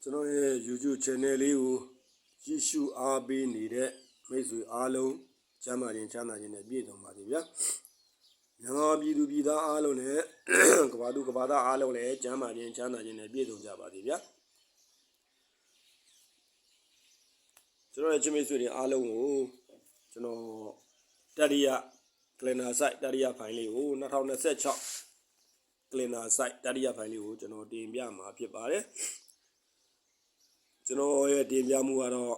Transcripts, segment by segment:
ကျွန်တော်ရဲ့ YouTube channel လေးကိုကြည့်ရှုအားပေးနေတဲ့မိတ်ဆွေအားလုံးကျမ်းမာခြင်းချမ်းသာခြင်းနဲ့ပြည့်စုံပါစေဗျာမြန်မာပြည်သူပြည်သားအားလုံးနဲ့ကမ္ဘာသူကမ္ဘာသားအားလုံးလည်းကျမ်းမာခြင်းချမ်းသာခြင်းနဲ့ပြည့်စုံကြပါစေဗျာကျွန်တော်ရဲ့ချင်းမိတ်ဆွေတွေအားလုံးကိုကျွန်တော်တတိယကလင်နာဆိုင်တတိယဖိုင်လေးကို2026ကလင်နာဆိုင်တတိယဖိုင်လေးကိုကျွန်တော်တင်ပြမှာဖြစ်ပါတယ်ကျွန်တော်ရဲ့တင်ပြမှုကတော့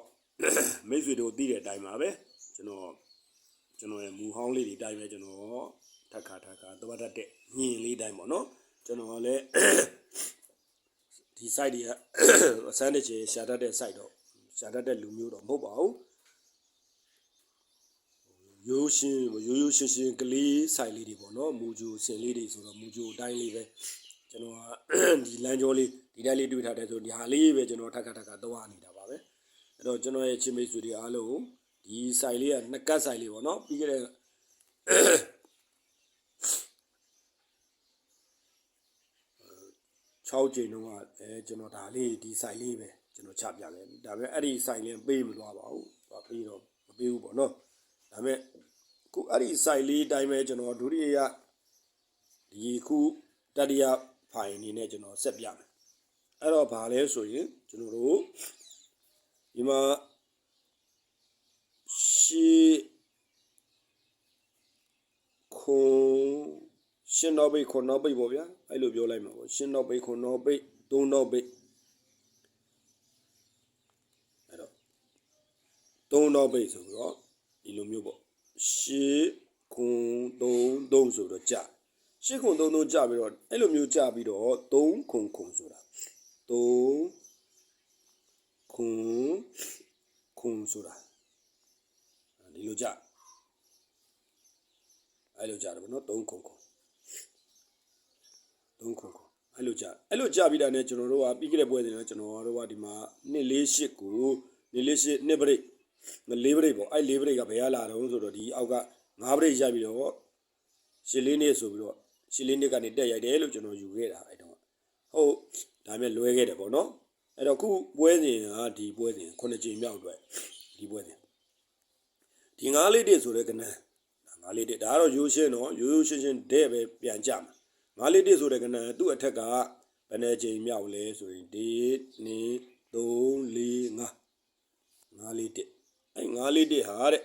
မိတ်ဆွေတို့သိတဲ့အတိုင်းပါပဲကျွန်တော်ရဲ့မူဟောင်းလေးတွေတိုင်းပဲကျွန်တော်ထပ်ခါသွားတတ်တဲ့ညင်လေးတိုင်းပေါ့နော်ကျွန်တော်လည်းဒီ site တွေကအစမ်းတစ်ချေရှာတတ်တဲ့ site တော့ရှာတတ်တဲ့လူမျိုးတော့မဟုတ်ပါဘူးရိုးရှင်းကလေး site လေးတွေပေါ့နော်မူဂျိုစင်လေးတွေဆိုတော့မူဂျိုအတိုင်းလေးပဲကျွန်တော်ကဒီလမ်းကြောလေးဒီတိုင်းလေးတွေ့ထားတဲ့ဆိုဒီဟာလေးပဲကျွန်တော်ထပ်ခါသွားနေတာပါပဲအဲ့တော့ကျွန်တော်ရဲ့ချင်းမိတ်ဆွေတွေအားလုံးဒီ site လေးကနှစ်ကတ် site လေးပေါ့နော်ပြီးခဲ့တဲ့6 ကြိမ်တော့ကျွန်တော်ဒါလေးဒီ site လေးပဲကျွန်တော်ချပြခဲ့ဒါပေမဲ့အဲ့ဒီ site လေးပေးမသွားပါဘူးသွားပြီးတော့မပေးဘူးပေါ့နော်ဒါပေမဲ့ခုအဲ့ဒီ site လေးတိုင်းပဲကျွန်တော်ဒုတိယဒီခုတတိယဖိုင်အနေနဲ့ကျွန်တော်ဆက်ပြမယ်အဲ့တော့ဘာလဲဆိုရင်ကျွန်တော်တို့ဒီမှာရှင်းနောက်ပိတ်9နောက်ပိတ်ပေါ့ဗျာအဲ့လိုပြောလိုက်မှာပေါ့ရှင်းနောက်ပိတ်9နောက်ပိတ်3နောက်ပိတ်အဲ့တော့3နောက်ပိတ်ဆိုတော့ဒီလိုမျိုးပေါ့ရှင်း3ဆိုတော့ကြာရှင်း3ကြာပြီးတော့အဲ့လိုမျိုးကြာပြီးတော့3ဆိုတာဆိုတာဒီလိုကြာအဲ့လိုကြာတယ်ဗောနော်3အဲ့လိုကြာပြီးတာနဲ့ကျွန်တော်တို့ကပြီးခဲ့တဲ့ပွဲစဉ်ကကျွန်တော်တို့ကဒီမှာ248ကို248နှစ်ပရိတ်4ပရိတ်ပေါ့အဲ့4ပရိတ်ကဘယ်ရလာတော့ဆိုတော့ဒီအောက်က5ပရိတ်ရပြီးတော့ရှစ်လေးနှစ်ဆိုပြီးတော့ရှစ်လေးနှစ်ကနေတက်ရိုက်တယ်လို့ကျွန်တော်ယူခဲ့တာအဲ့တော့ဟုတ်ဒါပေမဲ့လွဲခဲ့တယ်ပေါ့နော်အဲ့တော့ခုပွဲစဉ်ကဒီပွဲစဉ်9ကြိမ်မြောက်အတွက်ဒီပွဲစဉ်ဒီ9လေးတစ်ဆိုတဲ့ကနန်း9လေးတစ်ဒါကတော့ရိုးရှင်းတော့ရိုးရှင်းတဲ့ပဲပြန်ကြမှာ9လေးတစ်ဆိုတဲ့ကနန်းသူ့အထက်ကဘယ်နှကြိမ်မြောက်လဲဆိုရင်1 2 3 4 5လေးတစ်အဲ့9လေးတစ်ဟာတဲ့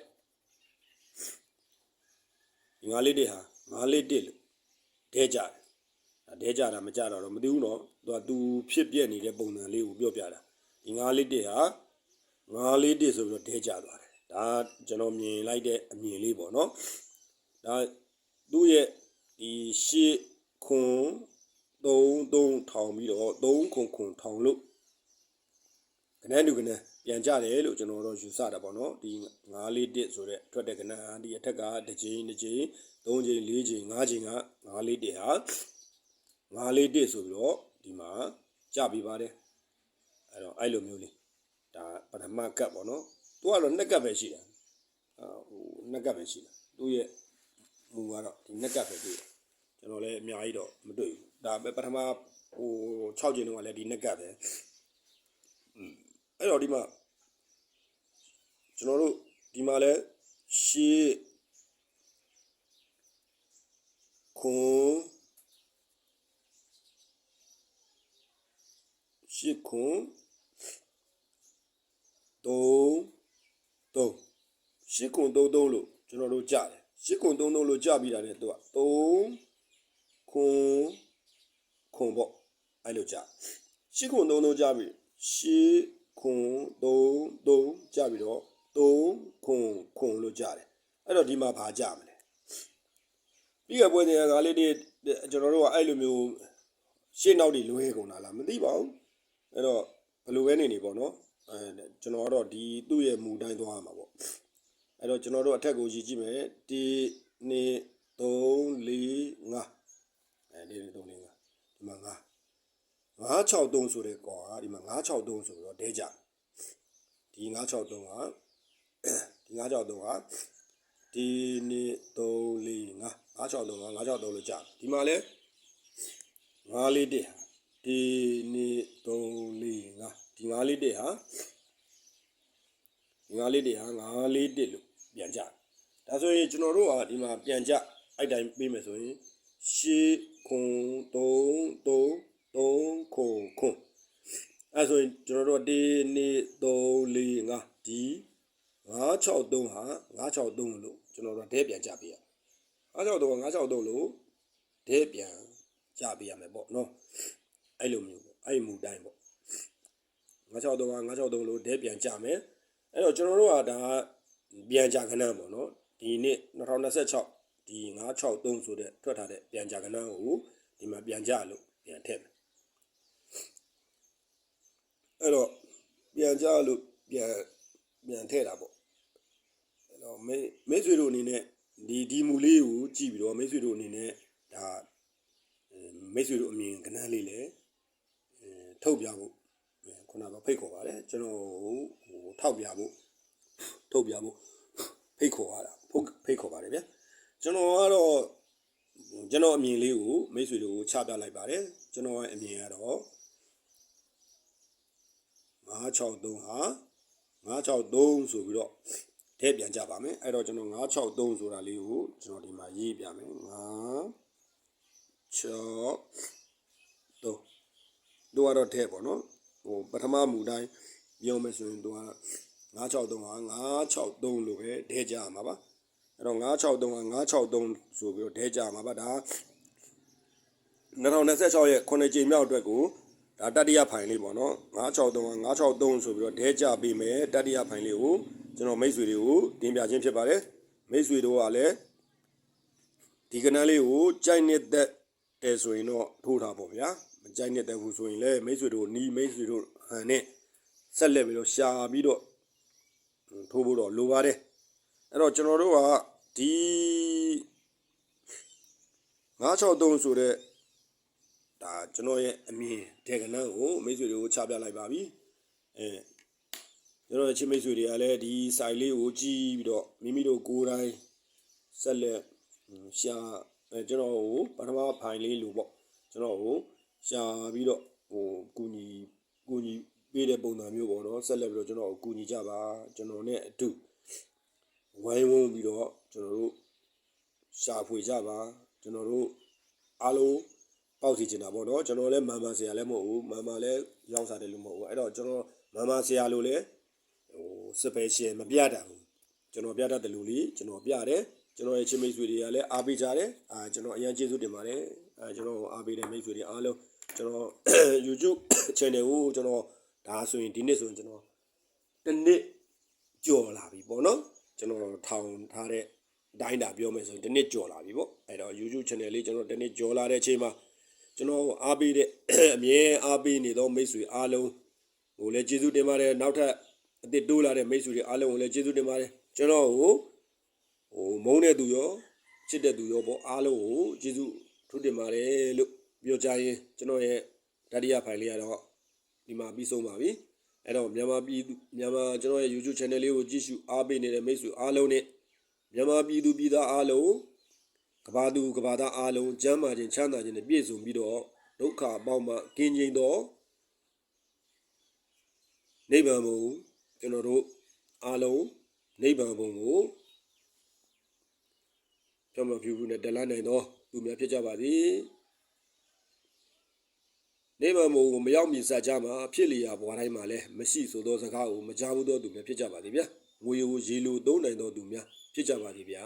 ဒီ9လေးတစ်ဟာ9လေးတစ်လို့ဒဲကြတယ်ဒဲကြတာမကြတော့မသိဘူးနော်သူဖြစ်ပြနေတဲ့ပုံစံလေးကိုပြောပြတာဒီ9လေးတစ်ဟာ9လေးတစ်ဆိုပြီးတော့ဒဲကြသွားတယ်ဒါကျွန်တော်မြင်လိုက်တဲ့အမြင်လေးပေါ့နော်ဒါသူ့ရဲ့ဒီရှေ့ခွန်3ထောင်ပြီးတော့3ထောင်လို့ကနန်းတူကနန်းပြန်ကြတယ်လို့ကျွန်တော်တို့ယူဆတာပေါ့နော်ဒီ9လေးတစ်ဆိုတဲ့ထွက်တဲ့ကနန်းဒီအထက်ကတစ်ကြိမ်3ကြိမ်4ကြိမ်5ကြိမ်က9လေးတစ်ဟာ9လေးတစ်ဆိုပြီးတော့ဒီမှာကြပြီးပါတယ်အဲ့တော့အဲ့လိုမျိုးလေးဒါပထမကတ်ပေါ့နော်သူကတော့2ကတ်ပဲရှိတာ2ကတ်ပဲရှိတာသူ့ရဲ့မူကတော့ဒီ2ကတ်ပဲတွေ့တယ်ကျွန်တော်လည်းအများကြီးတော့မတွေ့ဘူးဒါပဲပထမ6ကြိမ်တော့လည်းဒီ2ကတ်ပဲအဲ့တော့ဒီမှာကျွန်တော်တို့ဒီမှာလဲရှေ့ခွန်3ရှေ့ခွန်3လို့ကျွန်တော်တို့ကြားတယ်ရှေ့ခွန်3လို့ကြားပြီးတာနဲ့သူက3ခွန်ပေါ့အဲ့လိုကြားရှေ့ခွန်3ကြားပြီးရှေ့ခွန်3ကြားပြီးတော့3ခွန်လို့ကြားတယ်အဲ့တော့ဒီမှာဘာကြားမလဲပြီးရပွဲတဲ့ငါလေးတွေကျွန်တော်တို့ကအဲ့လိုမျိုးရှေ့နောက်တွေလွဲကုန်တာလားမသိပါဘူးအဲ့တော့ဘယ်လိုပဲနေပေါ့နော်ကျွန်တော်ကတော့ဒီသူ့ရဲ့မူတိုင်းသွားရမှာပေါ့အဲ့တော့ကျွန်တော်တို့အထက်ကိုရည်ကြည့်မယ်1 2 3 4 5အဲ့ဒီ3 4 5ဒီမှာ963ဆိုတဲ့ကောဒီမှာ963ဆိုတော့ဒဲကြဒီ963ကဒီ963ကဒီ2 3 4 5 963လို့ကြာဒီမှာလဲ9လေးတစ်ဒီ2 3 4 5 ဒီ9လေးတက်ဟာ9လေးတက်ဟာ9လေးတက်လို့ပြန်ကြဒါဆိုရင်ကျွန်တော်တို့ကဒီမှာပြန်ကြအဲ့တိုင်းပေးမယ်ဆိုရင်ရှေခွန်3 3 3ခွန်ခွန်အဲ့ဆိုရင်ကျွန်တော်တို့1 2 3 4 5ဒီ963ဟာ963လို့ကျွန်တော်တို့ဒဲပြန်ကြပေးရ963 963လို့ဒဲပြန်ကြပေးရမယ်ပေါ့နော်အဲ့လိုမျိုးပေါ့အဲ့မူတိုင်းပေါ့963 963လို့ဒဲပြန်ကြမယ်အဲ့တော့ကျွန်တော်တို့ကဒါပြန်ကြခဏပေါ့နော်ဒီနေ့2026ဒီ963ဆိုတဲ့ထွက်ထားတဲ့ပြန်ကြခဏကိုဒီမှာပြန်ကြလို့ပြန်ထည့်မယ်အဲ့တော့ပြန်ကြလို့ပြန်ထည့်တာပေါ့အဲ့တော့မိတ်ဆွေတို့အနေနဲ့ဒီမူလေးကိုကြည့်ပြီးတော့မိတ်ဆွေတို့အနေနဲ့ဒါမိတ်ဆွေတို့အမြင်ကဏ္ဍလေးလည်းထုတ်ပြဖို့ခုနကဖိတ်ခေါ်ပါတယ်ကျွန်တော်ဟိုထောက်ပြဖို့ထုတ်ပြဖို့ဖိတ်ခေါ်ရတာဖိတ်ခေါ်ပါတယ်ဗျာကျွန်တော်ကတော့ကျွန်တော်အမြင်လေးကိုမိတ်ဆွေတို့ချပြလိုက်ပါတယ်ကျွန်တော်ရဲ့အမြင်ကတော့963ဟာ963ဆိုပြီးတော့ထည့်ပြန်ကြပါမယ်အဲ့တော့ကျွန်တော်963ဆိုတာလေးကိုကျွန်တော်ဒီမှာရေးပြမယ်963တို့ကတော့ထည့်ပေါ့နော်ဟိုပထမမူတိုင်းပြောမယ်ဆိုရင်တို့က963ဟာ963လို့ပဲထည့်ကြရမှာပါအဲ့တော့963ဟာ963ဆိုပြီးတော့ထည့်ကြရမှာပါဒါ2026ရဲ့9ကြိမ်မြောက်အတွက်ကိုဒါတတိယဖိုင်လေးပေါ့နော်963ဟာ963ဆိုပြီးတော့ဒဲကြပေးမယ်တတိယဖိုင်လေးကိုကျွန်တော်မိတ်ဆွေတွေကိုတင်ပြခြင်းဖြစ်ပါတယ်မိတ်ဆွေတို့ကလည်းဒီကဏ္ဍလေးကိုကြိုက်နေတဲ့တယ်ဆိုရင်တော့ထိုးတာပေါ့ဗျာမကြိုက်နေတဲ့ဘူးဆိုရင်လည်းမိတ်ဆွေတို့နီးမိတ်ဆွေတို့ဟန်နဲ့ဆက်လက်ပြီးတော့ရှာပြီးတော့ထိုးဖို့တော့လိုပါတယ်အဲ့တော့ကျွန်တော်တို့ကဒီ963ဆိုတဲ့ဒါကျွန်တော်ရဲ့အမြင်ဒေကနန်းကိုမိတ်ဆွေတွေကိုချပြလိုက်ပါပြီကျွန်တော်ရဲ့ချင်းမိတ်ဆွေတွေကလည်းဒီစိုင်လေးကိုကြည့်ပြီးတော့မိမိတို့ကိုယ်တိုင်ဆက်လက်ရှာကျွန်တော်ကိုပထမဖိုင်လေးလို့ပေါ့ကျွန်တော်ကိုရှာပြီးတော့ဟိုကူညီပေးတဲ့ပုံစံမျိုးပေါ့နော်ဆက်လက်ပြီးတော့ကျွန်တော်ကိုကူညီကြပါကျွန်တော်နဲ့အတူဝိုင်းဝန်းပြီးတော့ကျွန်တော်တို့ရှာဖွေကြပါကျွန်တော်တို့အားလုံးပေါက်စီချင်တာပေါ့နော်ကျွန်တော်လည်းမန်ဆရာလည်းမဟုတ်ဘူးမန်လည်းရောင်းစားတယ်လို့မဟုတ်ဘူးအဲ့တော့ကျွန်တော်မန်ဆရာလို့လည်းဟိုစပယ်ရှင်မပြတာဘူးကျွန်တော်ပြတတ်တယ်လို့လေကျွန်တော်ပြတယ်ကျွန်တော်ရဲ့ချင်းမိတ်ဆွေတွေကလည်းအားပေးကြတယ်ကျွန်တော်အရင်ကျေးဇူးတင်ပါတယ်ကျွန်တော်အားပေးတဲ့မိတ်ဆွေတွေအားလုံးကျွန်တော် YouTube channel ကိုကျွန်တော်ဒါဆိုရင်ဒီနေ့ဆိုရင်ကျွန်တော်တစ်နှစ်ကြော်လာပြီပေါ့နော်ကျွန်တော်ထောင်ထားတဲ့တိုင်းတာပြောမယ်ဆိုရင်တစ်နှစ်ကြော်လာပြီပေါ့အဲ့တော့ YouTube channel လေးကျွန်တော်တစ်နှစ်ကြော်လာတဲ့အချိန်မှာကျွန်တော်အားပေးတဲ့အမြဲအားပေးနေသောမိတ်ဆွေအားလုံးဟိုလည်းကျေးဇူးတင်ပါတယ်နောက်ထပ်အသစ်တိုးလာတဲ့မိတ်ဆွေတွေအားလုံးကိုလည်းကျေးဇူးတင်ပါတယ်ကျွန်တော်ကိုဟိုမုန်းတဲ့သူရောချစ်တဲ့သူရောပေါ့အားလုံးကိုကျေးဇူးထူးတင်ပါတယ်လို့ပြောကြရင်ကျွန်တော်ရဲ့တတိယဖိုင်လေးကတော့ဒီမှာပြီးဆုံးပါပြီအဲ့တော့မြန်မာကျွန်တော်ရဲ့ YouTube channel လေးကိုကြည့်ရှုအားပေးနေတဲ့မိတ်ဆွေအားလုံးနဲ့မြန်မာပြည်သူပြည်သားအားလုံးကဘာသူကဘာသားအားလုံးကျမ်းမာခြင်းချမ်းသာခြင်းနဲ့ပြည့်စုံပြီးတော့ဒုက္ခအပေါင်းမှကင်းငြိမ်သောနိဗ္ဗာန်ဘုံကျွန်တော်တို့အားလုံးနိဗ္ဗာန်ဘုံကိုကြောင့်မဖြူဘူးနဲ့တလန်းနိုင်သောသူများဖြစ်ကြပါသည်နိဗ္ဗာန်ဘုံကိုမရောက်မီစကြမှာဖြစ်လျာဘွားတိုင်းမှာလည်းမရှိဆိုသောစကားကိုမကြားဘူးသောသူများဖြစ်ကြပါသည်ဗျာငွေကိုရေလိုသုံးနိုင်သောသူများဖြစ်ကြပါသည်ဗျာ